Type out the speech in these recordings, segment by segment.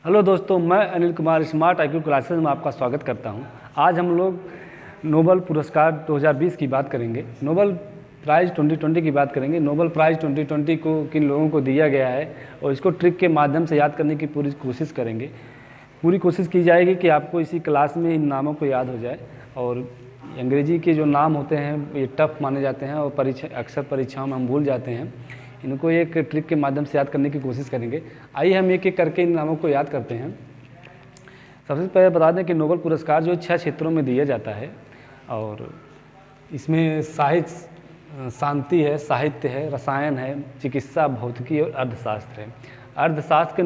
Hello दोस्तों, मैं Anil Kumar smart IQ classes में आपका स्वागत करता हूं। आज हम लोग नोबेल पुरस्कार 2020 की बात करेंगे। नोबेल प्राइज़ 2020 की बात करेंगे। नोबेल प्राइज़ 2020 को किन लोगों को दिया गया है और इसको ट्रिक के माध्यम से याद करने की पूरी कोशिश करेंगे। पूरी कोशिश की जाएगी कि आपको इसी क्लास में इन नामों को याद हो जाए। और अंग्रेजी के जो नाम होते हैं ये टफ माने जाते हैं और अक्सर परीक्षाओं में हम भूल जाते हैं। इनको एक ट्रिक के माध्यम से याद करने की कोशिश करेंगे। आइए हम एक एक करके इन नामों को याद करते हैं। सबसे पहले बता दें कि नोबेल पुरस्कार जो 6 क्षेत्रों में दिया जाता है और इसमें शांति है, साहित्य है, रसायन है, चिकित्सा, भौतिकी और अर्थशास्त्र है। अर्थशास्त्र को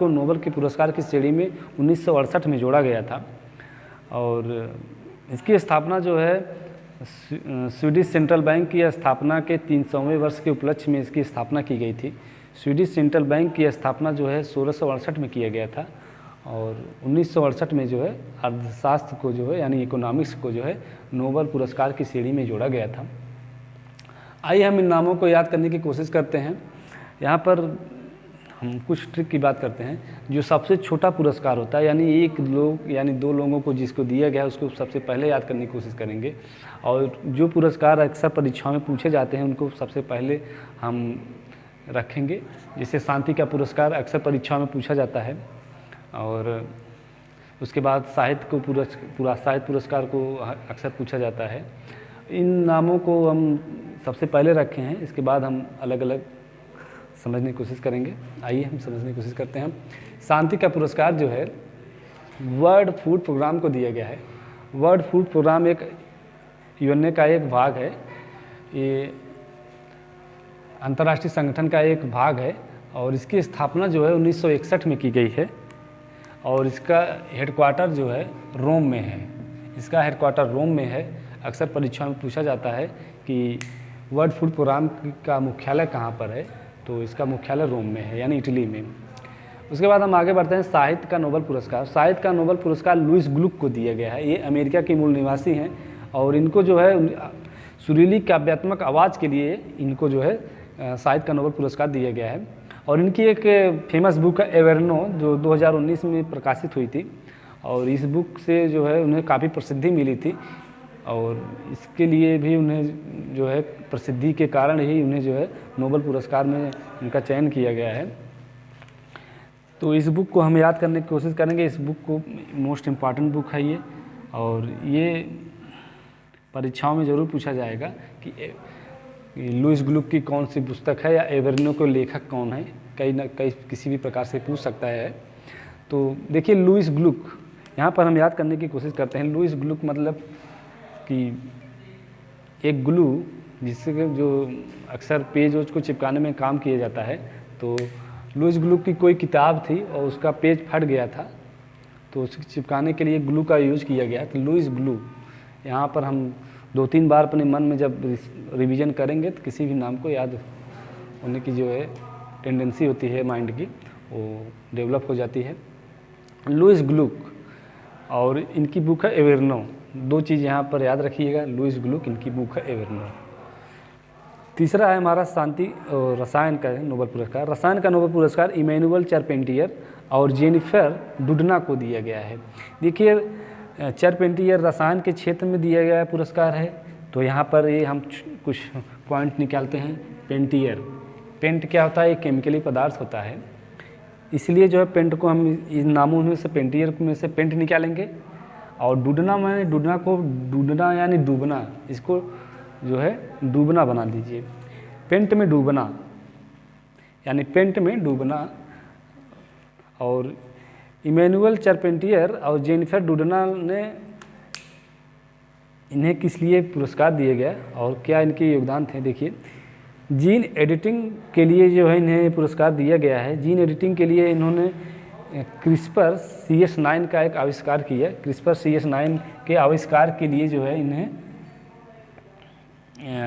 नोबेल के पुरस्कार की श्रेणी में 1968 में जोड़ा गया था और इसकी स्थापना जो है स्वीडिश सेंट्रल बैंक की स्थापना के 300वें वर्ष के उपलक्ष्य में इसकी स्थापना की गई थी। स्वीडिश सेंट्रल बैंक की स्थापना जो है 1668 में किया गया था और 1968 में जो है अर्थशास्त्र को जो है यानी इकोनॉमिक्स को जो है नोबेल पुरस्कार की श्रेणी में जोड़ा गया था। आइए हम इन नामों को याद करने की कोशिश करते हैं। यहाँ पर हम कुछ ट्रिक की बात करते हैं। जो सबसे छोटा पुरस्कार होता है यानी दो लोगों को जिसको दिया गया है उसको सबसे पहले याद करने की कोशिश करेंगे और जो पुरस्कार अक्सर परीक्षाओं में पूछे जाते हैं उनको सबसे पहले हम रखेंगे। जैसे शांति का पुरस्कार अक्सर परीक्षाओं में पूछा जाता है और उसके बाद साहित्य पुरस्कार को अक्सर पूछा जाता है। इन नामों को हम सबसे पहले रखे हैं, इसके बाद हम अलग अलग समझने की कोशिश करेंगे। आइए हम समझने की कोशिश करते हैं। शांति का पुरस्कार जो है वर्ल्ड फूड प्रोग्राम को दिया गया है। वर्ल्ड फूड प्रोग्राम एक यूएनए का एक भाग है, ये अंतर्राष्ट्रीय संगठन का एक भाग है और इसकी स्थापना जो है 1961 में की गई है और इसका हेडक्वार्टर जो है रोम में है। इसका हेडक्वार्टर रोम में है। अक्सर परीक्षाओं में पूछा जाता है कि वर्ल्ड फूड प्रोग्राम का मुख्यालय कहाँ पर है, तो इसका मुख्यालय रोम में है यानी इटली में। उसके बाद हम आगे बढ़ते हैं। साहित्य का नोबेल पुरस्कार। साहित्य का नोबेल पुरस्कार लुईस ग्लुक को दिया गया है। ये अमेरिका के मूल निवासी हैं और इनको जो है सुरीली काव्यात्मक आवाज़ के लिए इनको जो है साहित्य का नोबेल पुरस्कार दिया गया है। और इनकी एक फेमस बुक है एवेर्नो जो 2019 में प्रकाशित हुई थी और इस बुक से जो है उन्हें काफ़ी प्रसिद्धि मिली थी और इसके लिए भी उन्हें जो है प्रसिद्धि के कारण ही उन्हें जो है नोबेल पुरस्कार में इनका चयन किया गया है। तो इस बुक को हम याद करने की कोशिश करेंगे। इस बुक को मोस्ट इम्पॉर्टेंट बुक है ये और ये परीक्षाओं में ज़रूर पूछा जाएगा कि लुईस ग्लुक की कौन सी पुस्तक है या एवेर्नो के लेखक कौन है, कई किसी भी प्रकार से पूछ सकता है। तो देखिए लुईस ग्लुक, यहाँ पर हम याद करने की कोशिश करते हैं। लुईस ग्लुक मतलब कि एक ग्लू जिससे जो अक्सर पेज को चिपकाने में काम किया जाता है। तो लुईस ग्लुक की कोई किताब थी और उसका पेज फट गया था तो उसको चिपकाने के लिए ग्लू का यूज़ किया गया। तो लुईस ग्लू, यहाँ पर हम 2-3 बार अपने मन में जब रिवीजन करेंगे तो किसी भी नाम को याद होने की जो है टेंडेंसी होती है माइंड की, वो डेवलप हो जाती है। लुईस ग्लुक और इनकी बुक है एवेर्नो। 2 चीज़ यहाँ पर याद रखिएगा, लुईस ग्लुक, इनकी बुक है एवेर्नो। तीसरा है हमारा शांति और रसायन का नोबेल पुरस्कार। रसायन का नोबेल पुरस्कार इमैनुअल चारपेंटियर और जेनिफर डुडना को दिया गया है। देखिए चारपेंटियर रसायन के क्षेत्र में दिया गया पुरस्कार है तो यहाँ पर ये हम कुछ पॉइंट निकालते हैं। पेंट क्या होता है? एक केमिकली पदार्थ होता है, इसलिए जो है पेंट को हम इन नामों में से पेंटियर में से पेंट निकालेंगे। और डूडना यानी डूबना, इसको जो है डूबना बना दीजिए। पेंट में डूबना यानी पेंट में डूबना। और इमैनुअल चारपेंटियर और जेनिफर डुडना ने इन्हें किस लिए पुरस्कार दिया गया और क्या इनके योगदान थे? देखिए जीन एडिटिंग के लिए जो है इन्हें पुरस्कार दिया गया है। जीन एडिटिंग के लिए इन्होंने क्रिस्पर CS9 का एक आविष्कार किया। क्रिस्पर CS9 के आविष्कार के लिए जो है इन्हें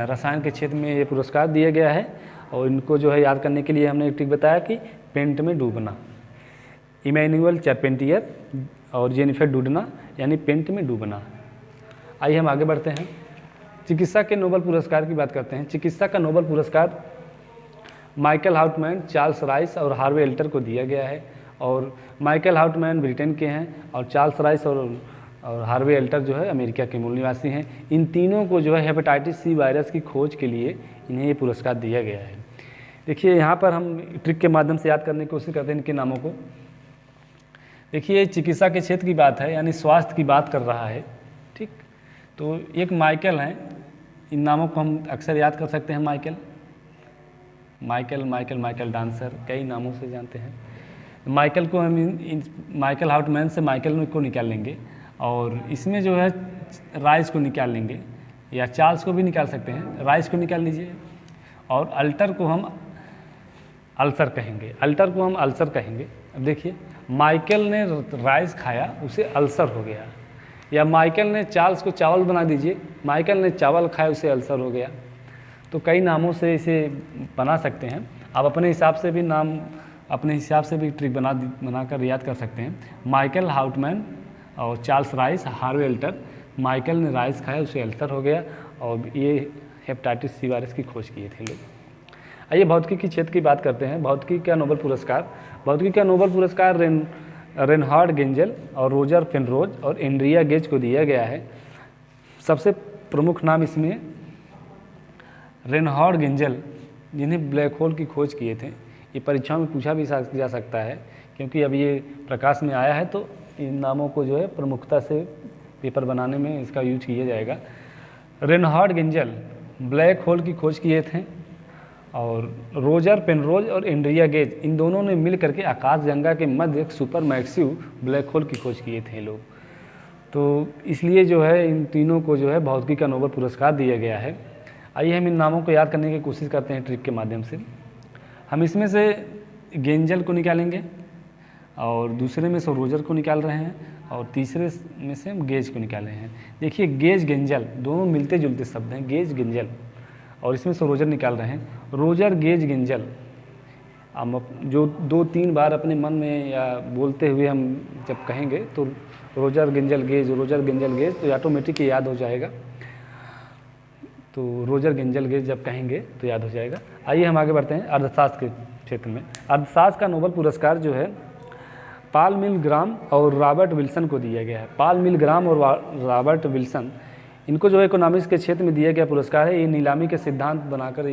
रसायन के क्षेत्र में ये पुरस्कार दिया गया है। और इनको जो है याद करने के लिए हमने एक ट्रिक बताया कि पेंट में डूबना। इमैनुअल चारपेंटियर और जेनिफर डुडना यानी पेंट में डूबना। आइए हम आगे बढ़ते हैं। चिकित्सा के नोबेल पुरस्कार की बात करते हैं। चिकित्सा का नोबेल पुरस्कार माइकल हाउटमैन, चार्ल्स राइस और हार्वे एल्टर को दिया गया है। और माइकल हाउटमैन ब्रिटेन के हैं और चार्ल्स राइस और हार्वे एल्टर जो है अमेरिका के मूल निवासी हैं। इन तीनों को जो है हेपेटाइटिस सी वायरस की खोज के लिए इन्हें ये पुरस्कार दिया गया है। देखिए यहाँ पर हम ट्रिक के माध्यम से याद करने की कोशिश करते हैं इनके नामों को। देखिए चिकित्सा के क्षेत्र की बात है, यानी स्वास्थ्य की बात कर रहा है, ठीक। तो एक माइकल हैं, इन नामों को हम अक्सर याद कर सकते हैं। Michael Michael Michael Michael dancer, कई नामों से जानते हैं। माइकल को हम माइकल हाउटमैन से माइकल को निकाल लेंगे और इसमें जो है राइस को निकाल लेंगे, या चार्ल्स को भी निकाल सकते हैं, राइस को निकाल लीजिए। और अल्टर को हम अल्सर कहेंगे, अल्टर को हम अल्सर कहेंगे। अब देखिए माइकल ने राइस खाया, उसे अल्सर हो गया, या माइकल ने चार्ल्स को चावल बना दीजिए, माइकल ने चावल खाया, उसे अल्सर हो गया। तो कई नामों से इसे बना सकते हैं। आप अपने हिसाब से भी नाम, अपने हिसाब से भी ट्रिक बनाकर याद कर सकते हैं। माइकल हाउटमैन और Charles rice, Harvey alter. Michael ने राइस खाया, उसे अल्सर हो गया, और ये हेपेटाइटिस सी वायरस की खोज किए थे लोग। आइए भौतिकी के क्षेत्र की बात करते हैं। भौतिकी का नोबेल पुरस्कार, भौतिकी का नोबेल पुरस्कार रेनहार्ड गेंजल और रोजर पेनरोज और एंड्रिया गेज को दिया गया है। सबसे प्रमुख नाम इसमें रेनहार्ड गेंजल, जिन्हें ब्लैक होल की खोज किए थे। ये परीक्षाओं में पूछा भी जा सकता है, क्योंकि अब ये प्रकाश में आया है, तो इन नामों को जो है प्रमुखता से पेपर बनाने में इसका यूज किया जाएगा। रेनहार्ड गेंजल ब्लैक होल की खोज किए थे, और रोजर पेनरोज और एंड्रिया गेज, इन दोनों ने मिल करके आकाशगंगा के मध्य एक सुपर मैसिव ब्लैक होल की खोज किए थे लोग। तो इसलिए जो है इन तीनों को जो है भौतिकी का नोबेल पुरस्कार दिया गया है। आइए हम इन नामों को याद करने की कोशिश करते हैं ट्रिक के माध्यम से। हम इसमें से गेंजल को निकालेंगे, और दूसरे में से रोजर को निकाल रहे हैं, और तीसरे में से हम गेज को निकाल रहे हैं। देखिए गेज गेंजल दोनों मिलते जुलते शब्द हैं, गेज गेंजल, और इसमें से रोजर निकाल रहे हैं, रोजर गेज गेंजल। हम जो 2-3 बार अपने मन में या बोलते हुए हम जब कहेंगे तो रोजर गेंजल गेज, रोजर गेंजल गेज, तो ऑटोमेटिक याद हो जाएगा। तो रोजर गेंजल गेज जब कहेंगे तो याद हो जाएगा। आइए हम आगे बढ़ते हैं अर्थशास्त्र के क्षेत्र में। अर्थशास्त्र का नोबेल पुरस्कार जो है पॉल मिलग्राम और रॉबर्ट विल्सन को दिया गया है। पॉल मिलग्राम और रॉबर्ट विल्सन, इनको जो है इकोनॉमिक्स के क्षेत्र में दिया गया पुरस्कार है। ये नीलामी के सिद्धांत बनाकर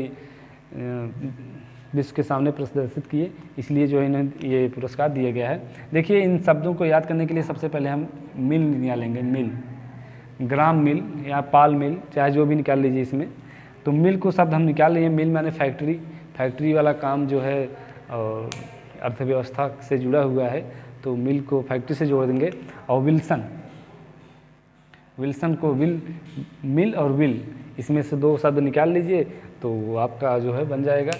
विश्व के सामने प्रदर्शित किए, इसलिए जो है इन्हें ये पुरस्कार दिया गया है। देखिए इन शब्दों को याद करने के लिए सबसे पहले हम मिल निकालेंगे, मिल, ग्राम मिल या पाल मिल, चाहे जो भी निकाल लीजिए इसमें। तो मिल को शब्द हम निकाल लिए, मिल माने फैक्ट्री, फैक्ट्री वाला काम जो है अर्थव्यवस्था से जुड़ा हुआ है, तो मिल को फैक्ट्री से जोड़ देंगे। और विल्सन, विल्सन को मिल और विल, इसमें से 2 शब्द निकाल लीजिए तो आपका जो है बन जाएगा।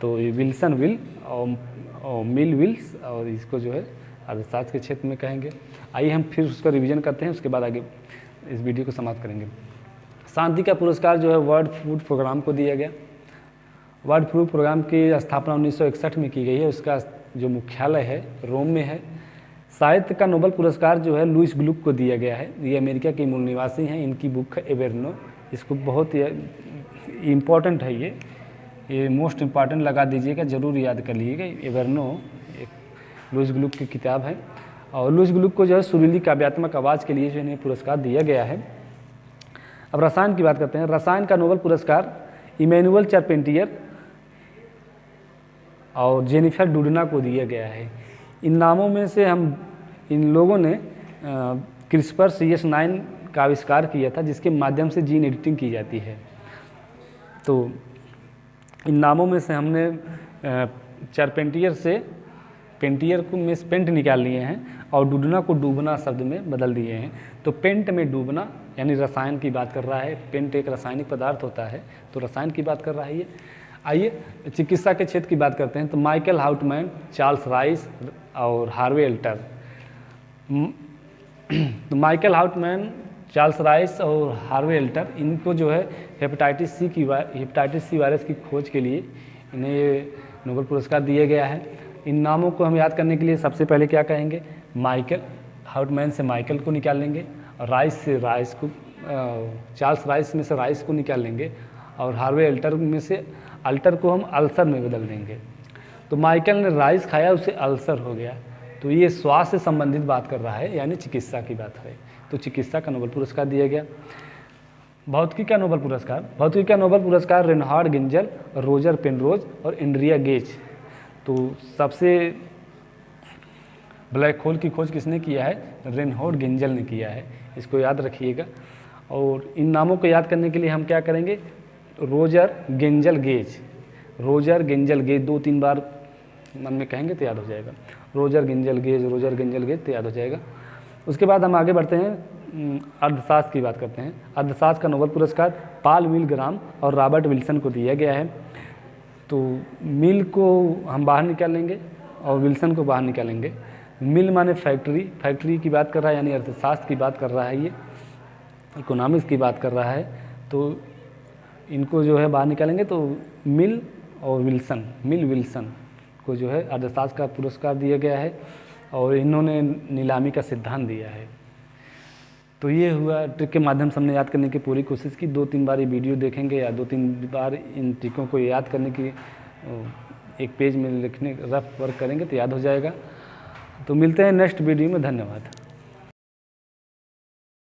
तो ये विल्सन विल और मिल विल्स, और इसको जो है अर्थशास्त्र के क्षेत्र में कहेंगे। आइए हम फिर उसका रिवीजन करते हैं, उसके बाद आगे इस वीडियो को समाप्त करेंगे। शांति का पुरस्कार जो है वर्ल्ड फूड प्रोग्राम को दिया गया। वर्ल्ड फूड प्रोग्राम की स्थापना 1961 में की गई है, उसका जो मुख्यालय है रोम में है। साहित्य का नोबेल पुरस्कार जो है लुइस ग्लुक को दिया गया है। ये अमेरिका के मूल निवासी हैं, इनकी बुक है एवेर्नो। इसको बहुत ही इम्पॉर्टेंट है, ये मोस्ट इम्पॉर्टेंट लगा दीजिएगा, ज़रूर याद कर लीजिएगा। एवेर्नो एक लुइस ग्लुक की किताब है, और लुइस ग्लुक को जो है सुरीली काव्यात्मक आवाज़ के लिए जो इन्हें पुरस्कार दिया गया है। अब रसायन की बात करते हैं। रसायन का नोबेल पुरस्कार इमैनुअल चार्पेंटियर और जेनिफर डूडना को दिया गया है। इन नामों में से इन लोगों ने क्रिस्पर CS9 का आविष्कार किया था, जिसके माध्यम से जीन एडिटिंग की जाती है। तो इन नामों में से हमने चार्पेंटियर से पेंटियर को में पेंट निकाल लिए हैं, और डूबना को डूबना शब्द में बदल दिए हैं। तो पेंट में डूबना यानी रसायन की बात कर रहा है। पेंट एक रासायनिक पदार्थ होता है, तो रसायन की बात कर रहा है ये। आइए चिकित्सा के क्षेत्र की बात करते हैं। तो माइकल हाउटमैन, चार्ल्स राइस और हार्वे एल्टर। तो माइकल हाउटमैन, चार्ल्स राइस और हार्वे एल्टर, इनको जो है हेपेटाइटिस सी वायरस की खोज के लिए इन्हें ये नोबेल पुरस्कार दिया गया है। इन नामों को हम याद करने के लिए सबसे पहले क्या कहेंगे, माइकल हाउटमैन से माइकल को निकाल लेंगे, और राइस से राइस को, चार्ल्स राइस में से राइस को निकाल लेंगे, और हार्वे एल्टर में से अल्टर को हम अल्सर में बदल देंगे। तो माइकल ने राइस खाया, उसे अल्सर हो गया। तो ये स्वास्थ्य से संबंधित बात कर रहा है, यानी चिकित्सा की बात है। तो चिकित्सा का नोबेल पुरस्कार दिया गया। भौतिकी का नोबेल पुरस्कार रेनहार्ड गिंजल, रोजर पेनरोज और एंड्रिया गेज। तो सबसे ब्लैक होल की खोज किसने किया है? रेनहार्ड गिंजल ने किया है, इसको याद रखिएगा। और इन नामों को याद करने के लिए हम क्या करेंगे? रोजर गिंजल गेज, 2-3 बार मन में कहेंगे तो याद हो जाएगा। रोजर गिंजल गेज तो याद हो जाएगा। उसके बाद हम आगे बढ़ते हैं, अर्थशास्त्र की बात करते हैं। अर्थशास्त्र का नोबेल पुरस्कार पॉल मिलग्राम और रॉबर्ट विल्सन को दिया गया है। तो मिल को हम बाहर निकालेंगे और विल्सन को बाहर निकालेंगे। मिल माने फैक्ट्री की बात कर रहा है, यानी अर्थशास्त्र की बात कर रहा है, ये इकोनॉमिक्स की बात कर रहा है। तो इनको जो है बाहर निकालेंगे तो मिल विल्सन को जो है अर्थशास्त्र का पुरस्कार दिया गया है और इन्होंने नीलामी का सिद्धांत दिया है। तो ये हुआ, ट्रिक के माध्यम से हमने याद करने की पूरी कोशिश की। 2-3 बार ये वीडियो देखेंगे या 2-3 बार इन ट्रिकों को याद करने की एक पेज में लिखने रफ वर्क करेंगे तो याद हो जाएगा। तो मिलते हैं नेक्स्ट वीडियो में। धन्यवाद।